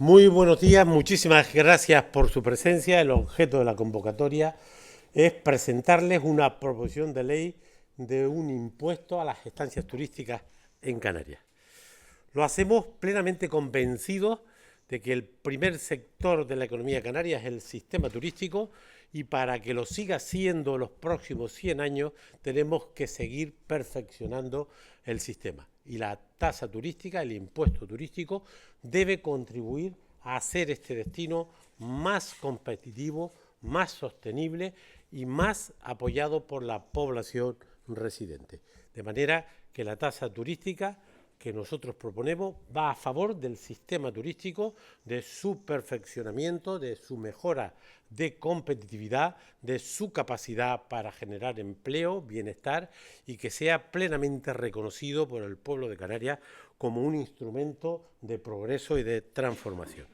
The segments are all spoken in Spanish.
Muy buenos días, muchísimas gracias por su presencia. El objeto de la convocatoria es presentarles una proposición de ley de un impuesto a las estancias turísticas en Canarias. Lo hacemos plenamente convencidos de que el primer sector de la economía canaria es el sistema turístico y para que lo siga siendo los próximos 100 años tenemos que seguir perfeccionando el sistema. Y la tasa turística, el impuesto turístico, debe contribuir a hacer este destino más competitivo, más sostenible y más apoyado por la población residente. De manera que la tasa turística que nosotros proponemos va a favor del sistema turístico, de su perfeccionamiento, de su mejora de competitividad, de su capacidad para generar empleo, bienestar y que sea plenamente reconocido por el pueblo de Canarias como un instrumento de progreso y de transformación.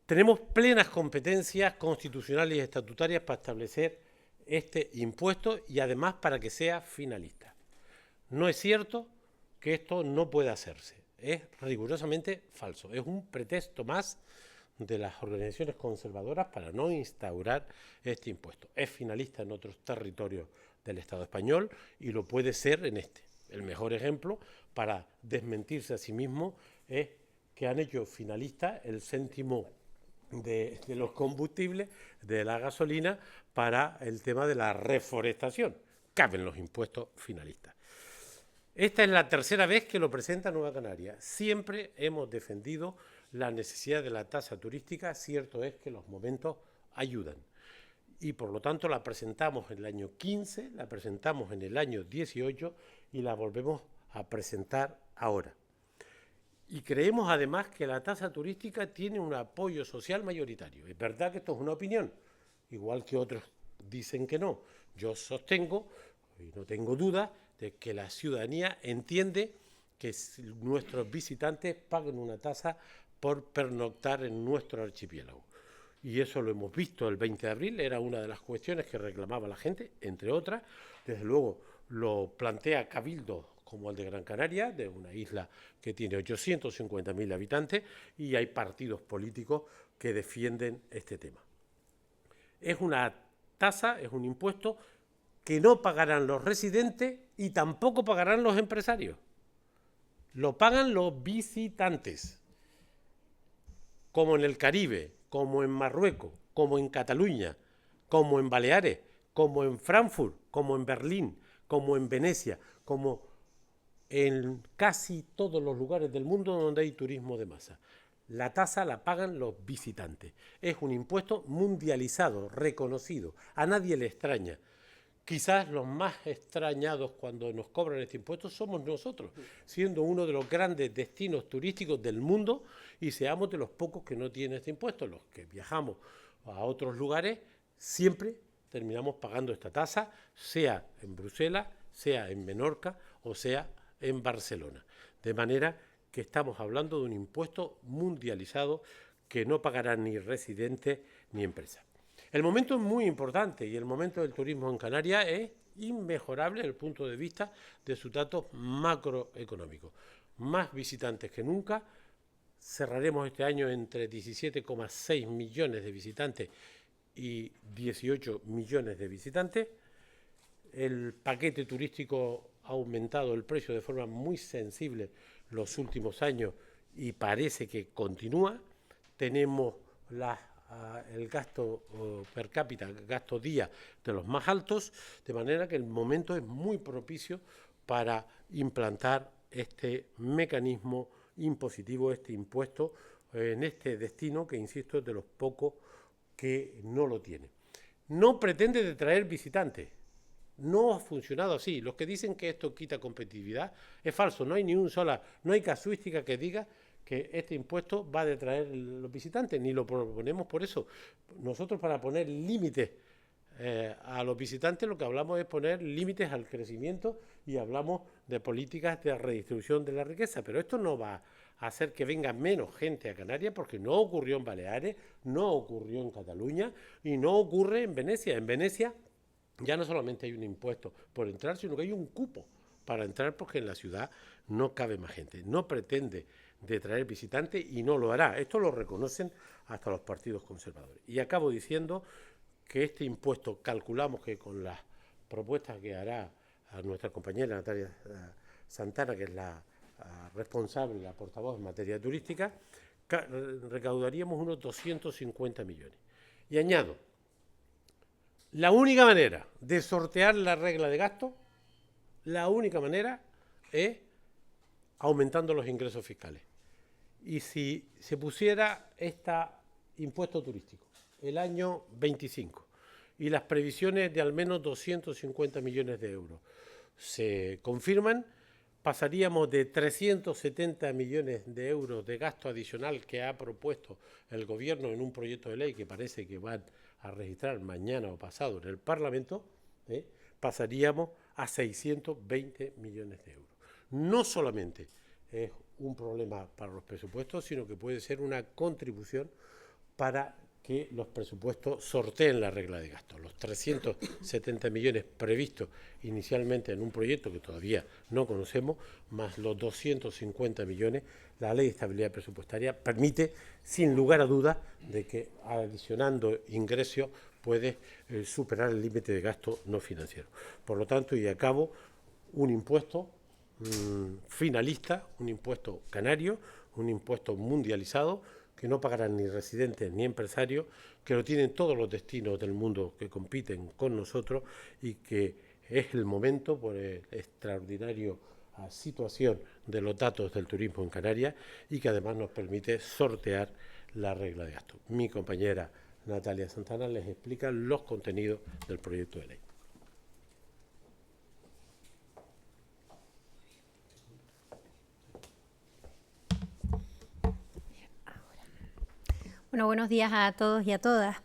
Tenemos plenas competencias constitucionales y estatutarias para establecer este impuesto y además para que sea finalista. No es cierto que esto no pueda hacerse. Es rigurosamente falso. Es un pretexto más de las organizaciones conservadoras para no instaurar este impuesto. Es finalista en otros territorios del Estado español y lo puede ser en este. El mejor ejemplo para desmentirse a sí mismo es que han hecho finalista el céntimo de los combustibles, de la gasolina, para el tema de la reforestación. Caben los impuestos finalistas. Esta es la tercera vez que lo presenta Nueva Canaria. Siempre hemos defendido la necesidad de la tasa turística. Cierto es que los momentos ayudan. Y por lo tanto la presentamos en el año 15, la presentamos en el año 18 y la volvemos a presentar ahora. Y creemos además que la tasa turística tiene un apoyo social mayoritario. Es verdad que esto es una opinión, igual que otros dicen que no. Yo sostengo, y no tengo duda, de que la ciudadanía entiende que nuestros visitantes paguen una tasa por pernoctar en nuestro archipiélago. Y eso lo hemos visto el 20 de abril, era una de las cuestiones que reclamaba la gente, entre otras. Desde luego lo plantea Cabildo como el de Gran Canaria, de una isla que tiene 850.000 habitantes, y hay partidos políticos que defienden este tema. Es una tasa, es un impuesto que no pagarán los residentes y tampoco pagarán los empresarios. Lo pagan los visitantes, como en el Caribe, como en Marruecos, como en Cataluña, como en Baleares, como en Frankfurt, como en Berlín, como en Venecia, como en casi todos los lugares del mundo donde hay turismo de masa. La tasa la pagan los visitantes. Es un impuesto mundializado, reconocido. A nadie le extraña. Quizás los más extrañados cuando nos cobran este impuesto somos nosotros, siendo uno de los grandes destinos turísticos del mundo y seamos de los pocos que no tienen este impuesto. Los que viajamos a otros lugares siempre terminamos pagando esta tasa, sea en Bruselas, sea en Menorca o sea en Barcelona. De manera que estamos hablando de un impuesto mundializado que no pagarán ni residentes ni empresas. El momento es muy importante y el momento del turismo en Canarias es inmejorable desde el punto de vista de sus datos macroeconómicos. Más visitantes que nunca. Cerraremos este año entre 17,6 millones de visitantes y 18 millones de visitantes. El paquete turístico ha aumentado el precio de forma muy sensible los últimos años y parece que continúa. Tenemos el gasto per cápita, el gasto día de los más altos, de manera que el momento es muy propicio para implantar este mecanismo impositivo, este impuesto en este destino que, insisto, es de los pocos que no lo tiene. No pretende detraer visitantes. No ha funcionado así. Los que dicen que esto quita competitividad es falso. No hay ni no hay casuística que diga que este impuesto va a detraer los visitantes, ni lo proponemos por eso. Nosotros para poner límites a los visitantes lo que hablamos es poner límites al crecimiento y hablamos de políticas de redistribución de la riqueza, pero esto no va a hacer que venga menos gente a Canarias porque no ocurrió en Baleares, no ocurrió en Cataluña y no ocurre en Venecia. En Venecia ya no solamente hay un impuesto por entrar, sino que hay un cupo para entrar porque en la ciudad no cabe más gente. No pretende de traer visitantes y no lo hará. Esto lo reconocen hasta los partidos conservadores. Y acabo diciendo que este impuesto calculamos que con las propuestas que hará a nuestra compañera Natalia Santana, que es la responsable, la portavoz en materia turística, recaudaríamos unos 250 millones. Y añado, la única manera de sortear la regla de gasto, la única manera es aumentando los ingresos fiscales. Y si se pusiera este impuesto turístico el año 25 y las previsiones de al menos 250 millones de euros se confirman, pasaríamos de 370 millones de euros de gasto adicional que ha propuesto el Gobierno en un proyecto de ley que parece que van a registrar mañana o pasado en el Parlamento, pasaríamos a 620 millones de euros. No solamente es un problema para los presupuestos, sino que puede ser una contribución para que los presupuestos sorteen la regla de gasto. Los 370 millones previstos inicialmente en un proyecto que todavía no conocemos, más los 250 millones, la Ley de Estabilidad Presupuestaria permite, sin lugar a dudas, de que adicionando ingresos puede superar el límite de gasto no financiero. Por lo tanto, y acabo, un impuesto finalista, un impuesto canario, un impuesto mundializado, que no pagarán ni residentes ni empresarios, que lo tienen todos los destinos del mundo que compiten con nosotros y que es el momento, por la extraordinaria situación de los datos del turismo en Canarias y que además nos permite sortear la regla de gasto. Mi compañera Natalia Santana les explica los contenidos del proyecto de ley. Bueno, buenos días a todos y a todas.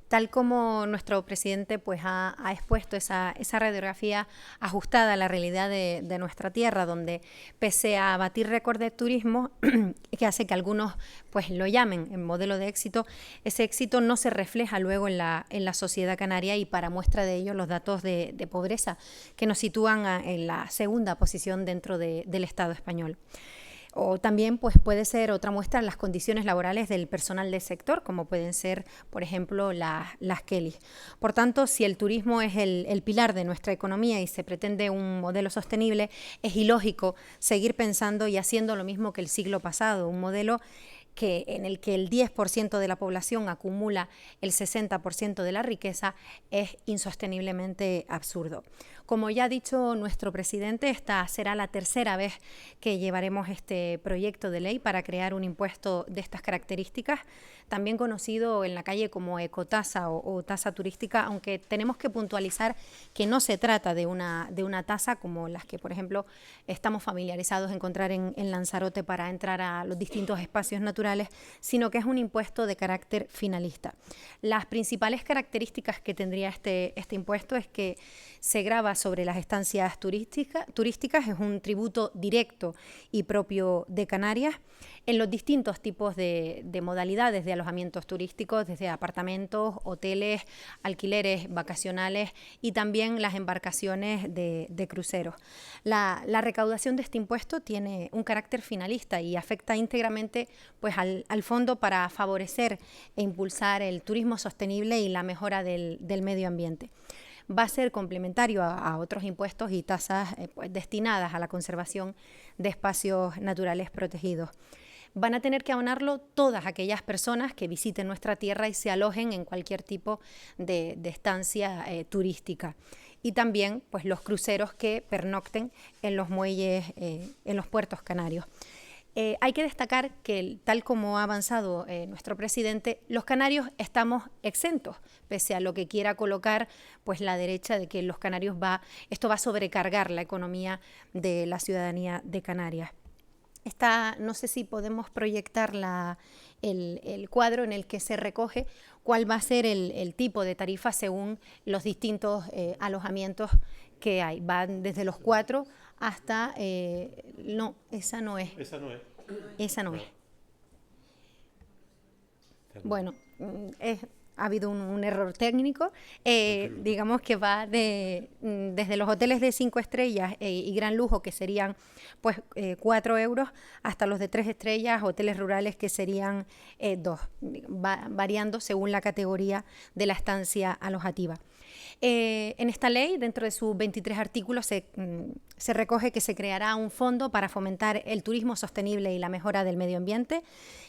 Tal como nuestro presidente pues, ha expuesto esa radiografía ajustada a la realidad de nuestra tierra, donde pese a batir récord de turismo, que hace que algunos pues, lo llamen en modelo de éxito, ese éxito no se refleja luego en la sociedad canaria y para muestra de ello los datos de pobreza, que nos sitúan en la segunda posición dentro del Estado español. O también pues, puede ser otra muestra las condiciones laborales del personal del sector, como pueden ser, por ejemplo, las Kellys. Por tanto, si el turismo es el pilar de nuestra economía y se pretende un modelo sostenible, es ilógico seguir pensando y haciendo lo mismo que el siglo pasado, un modelo en el que el 10% de la población acumula el 60% de la riqueza, es insosteniblemente absurdo. Como ya ha dicho nuestro presidente, esta será la tercera vez que llevaremos este proyecto de ley para crear un impuesto de estas características, también conocido en la calle como ecotasa o tasa turística, aunque tenemos que puntualizar que no se trata de una tasa como las que, por ejemplo, estamos familiarizados a encontrar en Lanzarote para entrar a los distintos espacios naturales, sino que es un impuesto de carácter finalista. Las principales características que tendría este impuesto es que se grava sobre las estancias turísticas, es un tributo directo y propio de Canarias, en los distintos tipos de modalidades de alojamientos turísticos, desde apartamentos, hoteles, alquileres vacacionales y también las embarcaciones de cruceros. La recaudación de este impuesto tiene un carácter finalista y afecta íntegramente pues, al fondo para favorecer e impulsar el turismo sostenible y la mejora del medio ambiente. Va a ser complementario a otros impuestos y tasas pues, destinadas a la conservación de espacios naturales protegidos. Van a tener que abonarlo todas aquellas personas que visiten nuestra tierra y se alojen en cualquier tipo de estancia turística. Y también pues, los cruceros que pernocten en los muelles, en los puertos canarios. Hay que destacar que, tal como ha avanzado nuestro presidente, los canarios estamos exentos, pese a lo que quiera colocar pues, la derecha de que los canarios esto va a sobrecargar la economía de la ciudadanía de Canarias. No sé si podemos proyectar el cuadro en el que se recoge cuál va a ser el tipo de tarifa según los distintos alojamientos que hay. Van desde los 4 hasta... no, esa no es. Esa no es. Esa no es. Bueno, es ha habido un error técnico, digamos que va desde los hoteles de 5 estrellas y gran lujo, que serían pues 4 euros, hasta los de 3 estrellas, hoteles rurales, que serían 2, variando según la categoría de la estancia alojativa. En esta ley, dentro de sus 23 artículos, se recoge que se creará un fondo para fomentar el turismo sostenible y la mejora del medio ambiente.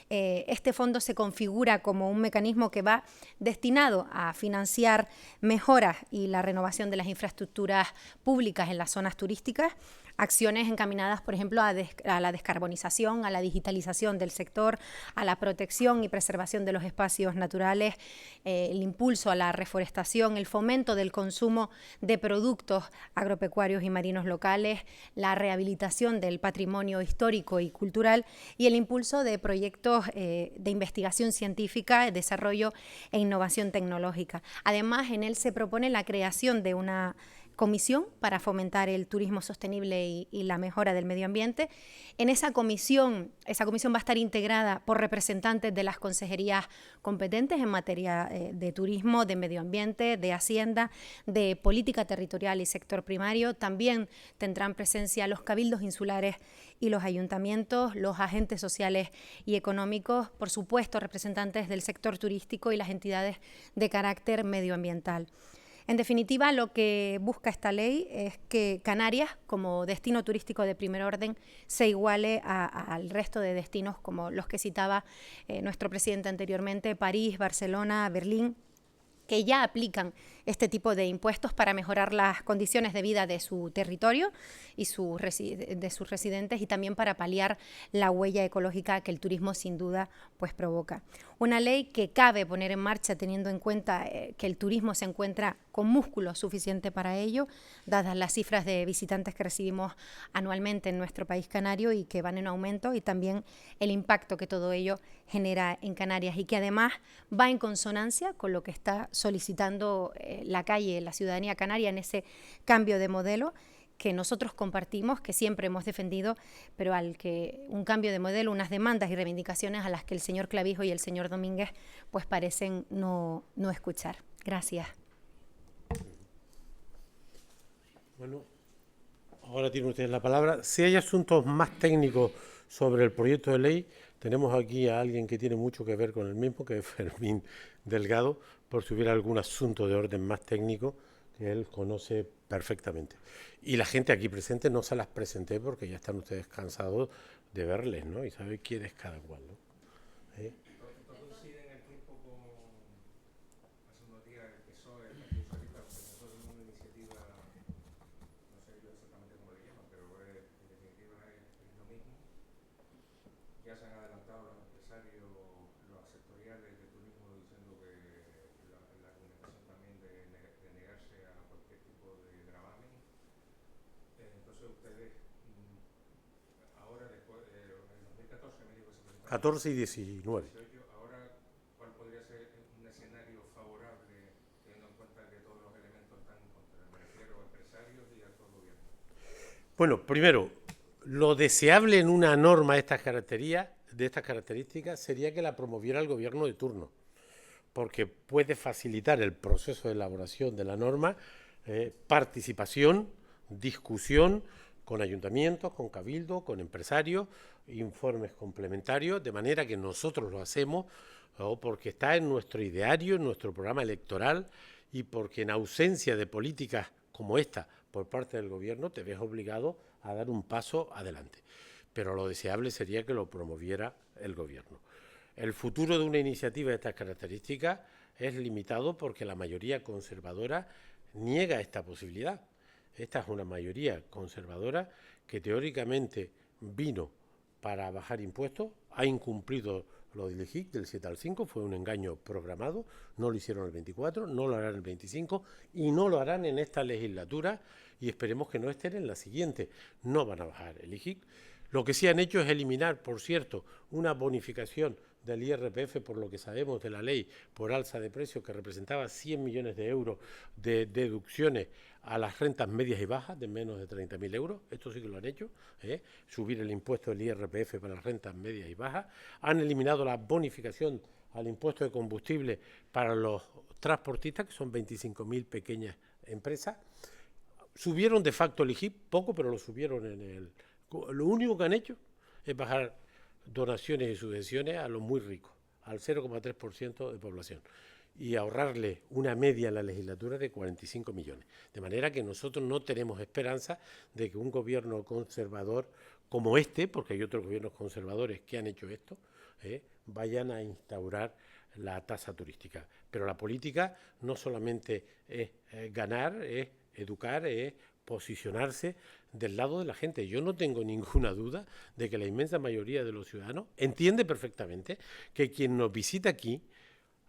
Este fondo se configura como un mecanismo que va destinado a financiar mejoras y la renovación de las infraestructuras públicas en las zonas turísticas, acciones encaminadas, por ejemplo, a la descarbonización, a la digitalización del sector, a la protección y preservación de los espacios naturales, el impulso a la reforestación, el fomento del consumo de productos agropecuarios y marinos locales, la rehabilitación del patrimonio histórico y cultural y el impulso de proyectos de investigación científica, desarrollo e innovación tecnológica. Además, en él se propone la creación de una comisión para fomentar el turismo sostenible y la mejora del medio ambiente. En esa comisión va a estar integrada por representantes de las consejerías competentes en materia de turismo, de medio ambiente, de hacienda, de política territorial y sector primario. También tendrán presencia los cabildos insulares y los ayuntamientos, los agentes sociales y económicos, por supuesto representantes del sector turístico y las entidades de carácter medioambiental. En definitiva, lo que busca esta ley es que Canarias, como destino turístico de primer orden, se iguale al resto de destinos como los que citaba nuestro presidente anteriormente, París, Barcelona, Berlín, que ya aplican este tipo de impuestos para mejorar las condiciones de vida de su territorio y de sus residentes, y también para paliar la huella ecológica que el turismo sin duda pues provoca. Una ley que cabe poner en marcha teniendo en cuenta que el turismo se encuentra con músculo suficiente para ello, dadas las cifras de visitantes que recibimos anualmente en nuestro país canario y que van en aumento, y también el impacto que todo ello genera en Canarias, y que además va en consonancia con lo que está solicitando la calle, la ciudadanía canaria, en ese cambio de modelo que nosotros compartimos, que siempre hemos defendido, pero al que un cambio de modelo, unas demandas y reivindicaciones a las que el señor Clavijo y el señor Domínguez pues parecen no escuchar. Gracias. Bueno, ahora tienen ustedes la palabra. Si hay asuntos más técnicos sobre el proyecto de ley, tenemos aquí a alguien que tiene mucho que ver con el mismo, que es Fermín Delgado, por si hubiera algún asunto de orden más técnico que él conoce perfectamente. Y la gente aquí presente no se las presenté porque ya están ustedes cansados de verles, ¿no? Y saben quién es cada cual, ¿no? Coincide en el tiempo con hace unos días el PSOE, el Partido Socialista, presentó una iniciativa, no sé yo exactamente cómo le llaman, pero en definitiva es lo mismo. Ya se han adelantado los empresarios, los sectoriales de turismo, diciendo que la argumentación también de negarse a cualquier tipo de gravamen. Entonces ustedes, ahora después, en 2014 me dijo que se presentaron 14 y 19. Ahora, ¿cuál podría ser un escenario favorable, teniendo en cuenta que todos los elementos están en contra? Me refiero a empresarios y al actual gobierno. Bueno, primero, lo deseable en una norma de estas características sería que la promoviera el gobierno de turno, porque puede facilitar el proceso de elaboración de la norma, participación, discusión con ayuntamientos, con cabildo, con empresarios, informes complementarios, de manera que nosotros lo hacemos porque está en nuestro ideario, en nuestro programa electoral, y porque en ausencia de políticas como esta por parte del gobierno te ves obligado a dar un paso adelante. Pero lo deseable sería que lo promoviera el gobierno. El futuro de una iniciativa de estas características es limitado porque la mayoría conservadora niega esta posibilidad. Esta es una mayoría conservadora que teóricamente vino para bajar impuestos, ha incumplido lo del IGIC del 7 al 5, fue un engaño programado, no lo hicieron el 24, no lo harán el 25 y no lo harán en esta legislatura, y esperemos que no estén en la siguiente. No van a bajar el IGIC. Lo que sí han hecho es eliminar, por cierto, una bonificación del IRPF, por lo que sabemos de la ley, por alza de precios, que representaba 100 millones de euros de deducciones a las rentas medias y bajas de menos de 30.000 euros. Esto sí que lo han hecho, subir el impuesto del IRPF para las rentas medias y bajas. Han eliminado la bonificación al impuesto de combustible para los transportistas, que son 25.000 pequeñas empresas. Subieron de facto el IGIP, poco, pero lo subieron en el... Lo único que han hecho es bajar donaciones y subvenciones a los muy ricos, al 0,3% de población, y ahorrarle una media en la legislatura de 45 millones. De manera que nosotros no tenemos esperanza de que un gobierno conservador como este, porque hay otros gobiernos conservadores que han hecho esto, vayan a instaurar la tasa turística. Pero la política no solamente es ganar, es educar, es posicionarse del lado de la gente. Yo no tengo ninguna duda de que la inmensa mayoría de los ciudadanos entiende perfectamente que quien nos visita aquí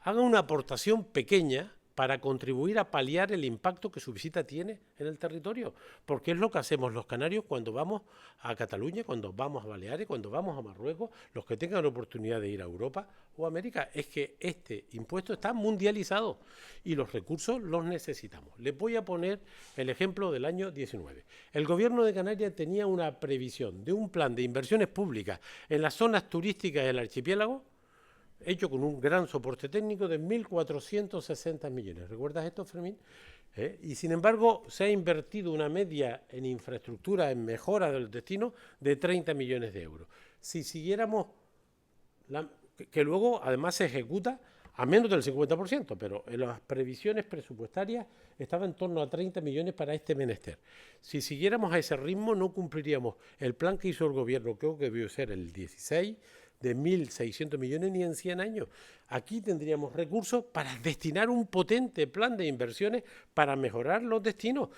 haga una aportación pequeña para contribuir a paliar el impacto que su visita tiene en el territorio, porque es lo que hacemos los canarios cuando vamos a Cataluña, cuando vamos a Baleares, cuando vamos a Marruecos, los que tengan la oportunidad de ir a Europa o América, es que este impuesto está mundializado y los recursos los necesitamos. Les voy a poner el ejemplo del año 19. El gobierno de Canarias tenía una previsión de un plan de inversiones públicas en las zonas turísticas del archipiélago, hecho con un gran soporte técnico de 1.460 millones. ¿Recuerdas esto, Fermín? Y sin embargo se ha invertido una media en infraestructura, en mejora del destino, de 30 millones de euros. Si siguiéramos, que luego además se ejecuta a menos del 50%, pero en las previsiones presupuestarias estaba en torno a 30 millones para este menester. Si siguiéramos a ese ritmo no cumpliríamos el plan que hizo el gobierno, creo que debió ser el 16, de 1.600 millones ni en 100 años. Aquí tendríamos recursos para destinar un potente plan de inversiones para mejorar los destinos,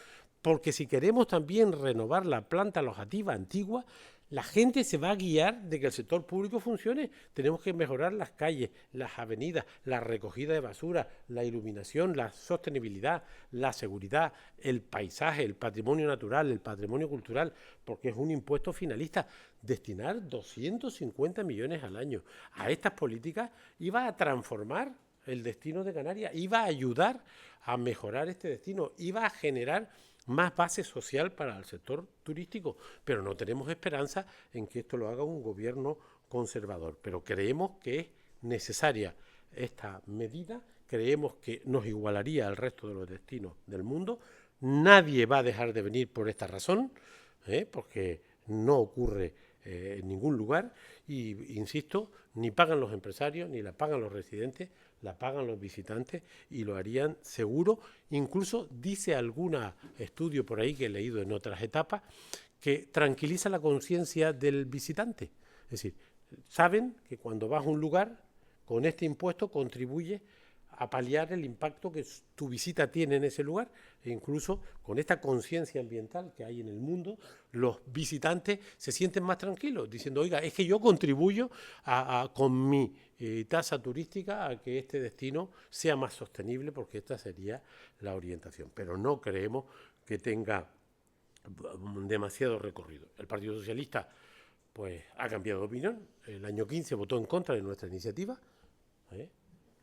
porque si queremos también renovar la planta alojativa antigua, la gente se va a guiar de que el sector público funcione. Tenemos que mejorar las calles, las avenidas, la recogida de basura, la iluminación, la sostenibilidad, la seguridad, el paisaje, el patrimonio natural, el patrimonio cultural, porque es un impuesto finalista. Destinar 250 millones al año a estas políticas iba a transformar el destino de Canarias, iba a ayudar a mejorar este destino, iba a generar más base social para el sector turístico, pero no tenemos esperanza en que esto lo haga un gobierno conservador. Pero creemos que es necesaria esta medida, creemos que nos igualaría al resto de los destinos del mundo. Nadie va a dejar de venir por esta razón, porque no ocurre en ningún lugar y, insisto, ni pagan los empresarios, ni la pagan los residentes, la pagan los visitantes y lo harían seguro. Incluso dice algún estudio por ahí que he leído en otras etapas que tranquiliza la conciencia del visitante. Es decir, saben que cuando vas a un lugar con este impuesto contribuye a paliar el impacto que tu visita tiene en ese lugar, e incluso con esta conciencia ambiental que hay en el mundo, los visitantes se sienten más tranquilos, diciendo, oiga, es que yo contribuyo con mi tasa turística a que este destino sea más sostenible, porque esta sería la orientación. Pero no creemos que tenga demasiado recorrido. El Partido Socialista pues ha cambiado de opinión. El año 15 votó en contra de nuestra iniciativa,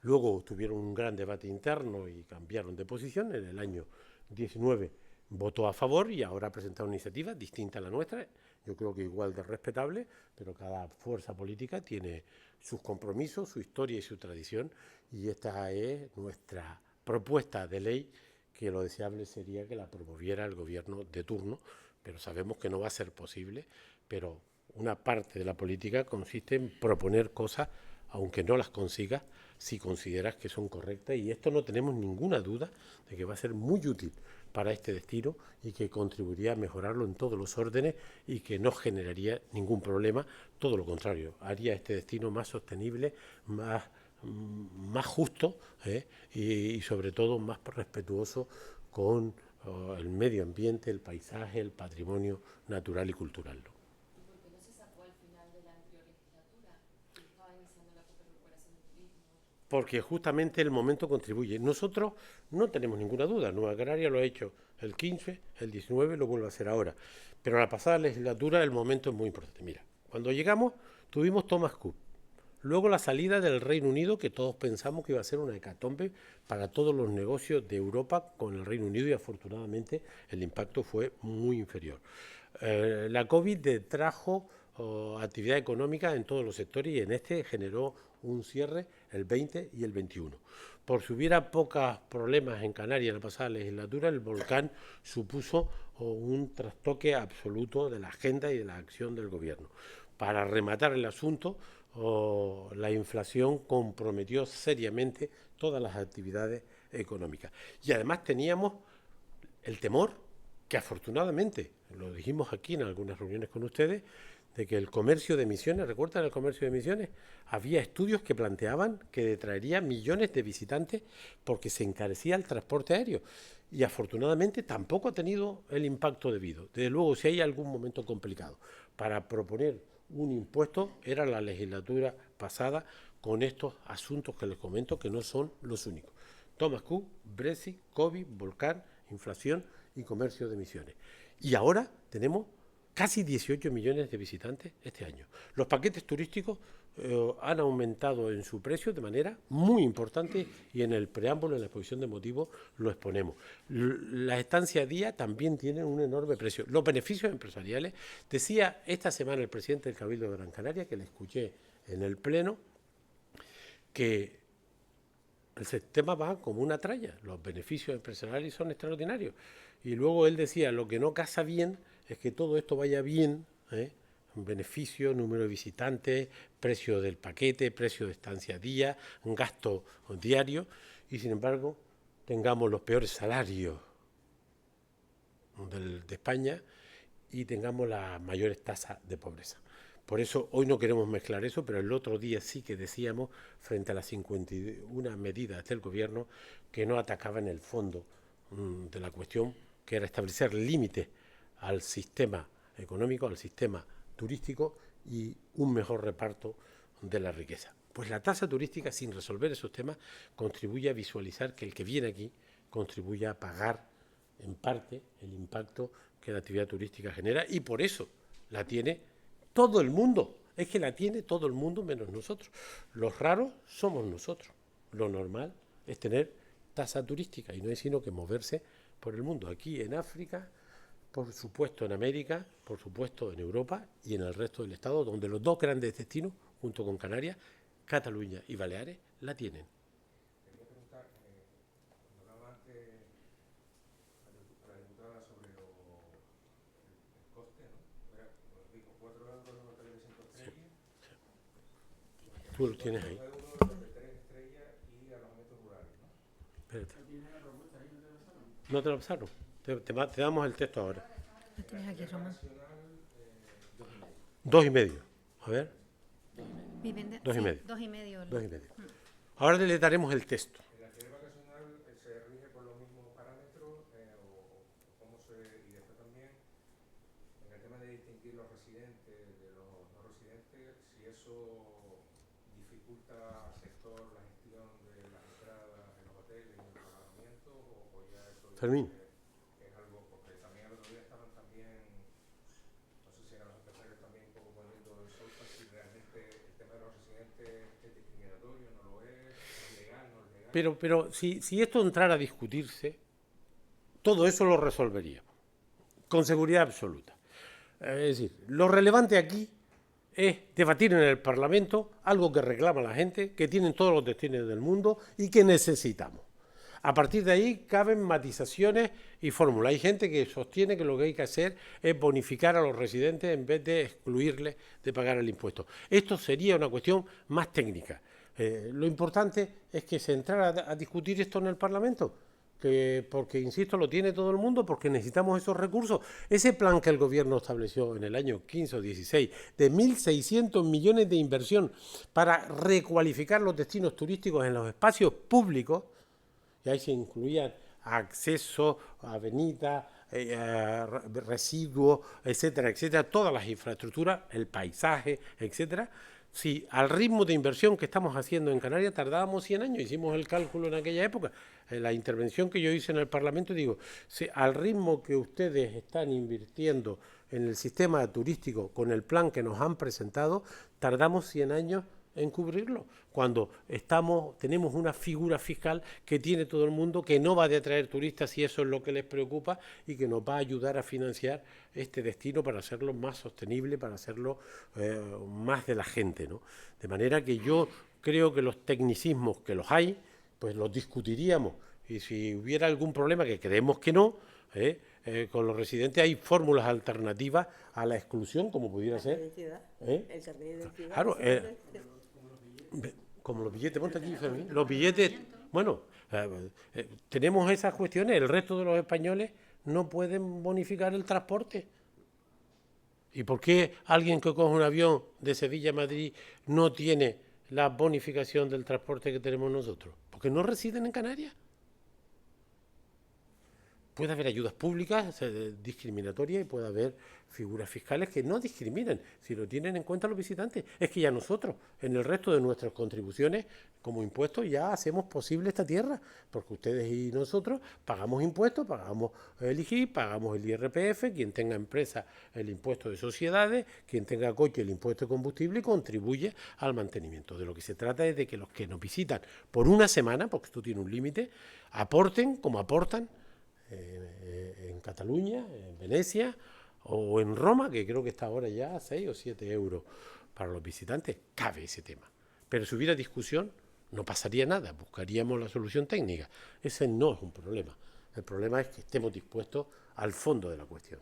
luego tuvieron un gran debate interno y cambiaron de posición. En el año 19 votó a favor y ahora ha presentado una iniciativa distinta a la nuestra, yo creo que igual de respetable, pero cada fuerza política tiene sus compromisos, su historia y su tradición, y esta es nuestra propuesta de ley, que lo deseable sería que la promoviera el gobierno de turno, pero sabemos que no va a ser posible. Pero una parte de la política consiste en proponer cosas, aunque no las consigas, si consideras que son correctas, y esto no tenemos ninguna duda de que va a ser muy útil para este destino y que contribuiría a mejorarlo en todos los órdenes y que no generaría ningún problema, todo lo contrario, haría este destino más sostenible, más justo, y sobre todo más respetuoso con el medio ambiente, el paisaje, el patrimonio natural y cultural, ¿no? Porque justamente el momento contribuye. Nosotros no tenemos ninguna duda, Nueva Canaria lo ha hecho el 15, el 19, lo vuelve a hacer ahora. Pero en la pasada legislatura el momento es muy importante. Mira, cuando llegamos tuvimos Thomas Cook, luego la salida del Reino Unido, que todos pensamos que iba a ser una hecatombe para todos los negocios de Europa con el Reino Unido, y afortunadamente el impacto fue muy inferior. La COVID trajo actividad económica en todos los sectores y en este generó un cierre el 20 y el 21. Por si hubiera pocos problemas en Canarias en la pasada legislatura, el volcán supuso un trastoque absoluto de la agenda y de la acción del gobierno. Para rematar el asunto, la inflación comprometió seriamente todas las actividades económicas. Y además teníamos el temor, que afortunadamente, lo dijimos aquí en algunas reuniones con ustedes, de que el comercio de emisiones, ¿recuerdan el comercio de emisiones? Había estudios que planteaban que traería millones de visitantes porque se encarecía el transporte aéreo. Y afortunadamente tampoco ha tenido el impacto debido. Desde luego, si hay algún momento complicado para proponer un impuesto, era la legislatura pasada con estos asuntos que les comento, que no son los únicos. Thomas Cook, Brexit, COVID, volcán, inflación y comercio de emisiones. Y ahora tenemos casi 18 millones de visitantes este año. Los paquetes turísticos han aumentado en su precio de manera muy importante y en el preámbulo, en la exposición de motivos, lo exponemos. La estancia a día también tiene un enorme precio. Los beneficios empresariales, decía esta semana el presidente del Cabildo de Gran Canaria, que le escuché en el Pleno, que el sistema va como una tralla, los beneficios empresariales son extraordinarios. Y luego él decía, lo que no casa bien es que todo esto vaya bien, beneficio, número de visitantes, precio del paquete, precio de estancia a día, un gasto diario, y sin embargo tengamos los peores salarios de España y tengamos las mayores tasas de pobreza. Por eso hoy no queremos mezclar eso, pero el otro día sí que decíamos, frente a las 51 medidas del Gobierno, que no atacaban el fondo de la cuestión, que era establecer límites al sistema económico, al sistema turístico y un mejor reparto de la riqueza. Pues la tasa turística, sin resolver esos temas, contribuye a visualizar que el que viene aquí contribuye a pagar en parte el impacto que la actividad turística genera, y por eso la tiene todo el mundo. Es que la tiene todo el mundo menos nosotros. Los raros somos nosotros. Lo normal es tener tasa turística y no es sino que moverse por el mundo. Aquí en África, por supuesto en América, por supuesto en Europa y en el resto del Estado, donde los dos grandes destinos, junto con Canarias, Cataluña y Baleares, la tienen. Quería preguntar, cuando hablaba antes a la diputada sobre el coste, ¿no? Era, digo, 4 euros en hoteles de 5 estrellas. Sí. Tú lo tienes ahí. 2 euros de 3 estrellas y alojamientos rurales, ¿no? Espérate. ¿No te lo pasaron? Te damos el texto ahora. Lo tienes aquí, Román. 2,5. A ver. Vivienda, 2,5. sí, 2,5. 2,5. Ahora le daremos el texto. ¿El alquiler vacacional se rige por los mismos parámetros o cómo se...? Y después también, en el tema de distinguir los residentes de los no residentes, si eso dificulta al sector la gestión de las entradas en los hoteles y en los alojamientos, o ya eso... Fermín. Es algo, porque también el otro día estaban también, no sé si eran los empresarios también un poco poniendo en solfa si realmente el tema de los residentes es discriminatorio, no lo es legal, no es legal. Pero si esto entrara a discutirse, todo eso lo resolveríamos, con seguridad absoluta. Es decir, lo relevante aquí es debatir en el Parlamento algo que reclama la gente, que tienen todos los destinos del mundo y que necesitamos. A partir de ahí caben matizaciones y fórmulas. Hay gente que sostiene que lo que hay que hacer es bonificar a los residentes en vez de excluirles de pagar el impuesto. Esto sería una cuestión más técnica. Lo importante es que se entrara a discutir esto en el Parlamento, porque, insisto, lo tiene todo el mundo, porque necesitamos esos recursos. Ese plan que el Gobierno estableció en el año 15 o 16, de 1.600 millones de inversión para recualificar los destinos turísticos en los espacios públicos, y ahí se incluían acceso, avenidas, residuos, etcétera, etcétera, todas las infraestructuras, el paisaje, etcétera. Si al ritmo de inversión que estamos haciendo en Canarias tardábamos 100 años, hicimos el cálculo en aquella época, en la intervención que yo hice en el Parlamento, digo, si al ritmo que ustedes están invirtiendo en el sistema turístico con el plan que nos han presentado, tardamos 100 años en cubrirlo, cuando tenemos una figura fiscal que tiene todo el mundo, que no va a atraer turistas si eso es lo que les preocupa y que nos va a ayudar a financiar este destino para hacerlo más sostenible, para hacerlo más de la gente, ¿no? De manera que yo creo que los tecnicismos que los hay, pues los discutiríamos, y si hubiera algún problema, que creemos que no, con los residentes hay fórmulas alternativas a la exclusión, como pudiera ser. El carnet de identidad. Claro, como los billetes, ponte aquí, Fermín, los billetes, bueno, tenemos esas cuestiones, el resto de los españoles no pueden bonificar el transporte. ¿Y por qué alguien que coge un avión de Sevilla a Madrid no tiene la bonificación del transporte que tenemos nosotros? Porque no residen en Canarias. Puede haber ayudas públicas discriminatorias y puede haber figuras fiscales que no discriminen, si lo tienen en cuenta los visitantes. Es que ya nosotros, en el resto de nuestras contribuciones como impuestos, ya hacemos posible esta tierra, porque ustedes y nosotros pagamos impuestos, pagamos el IGI, pagamos el IRPF, quien tenga empresa el impuesto de sociedades, quien tenga coche el impuesto de combustible y contribuye al mantenimiento. De lo que se trata es de que los que nos visitan por una semana, porque esto tiene un límite, aporten como aportan en Cataluña, en Venecia o en Roma, que creo que está ahora ya a 6 o 7 euros para los visitantes. Cabe ese tema. Pero si hubiera discusión, no pasaría nada, buscaríamos la solución técnica. Ese no es un problema. El problema es que estemos dispuestos al fondo de la cuestión.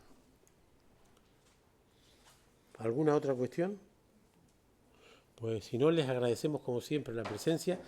¿Alguna otra cuestión? Pues si no, les agradecemos como siempre la presencia.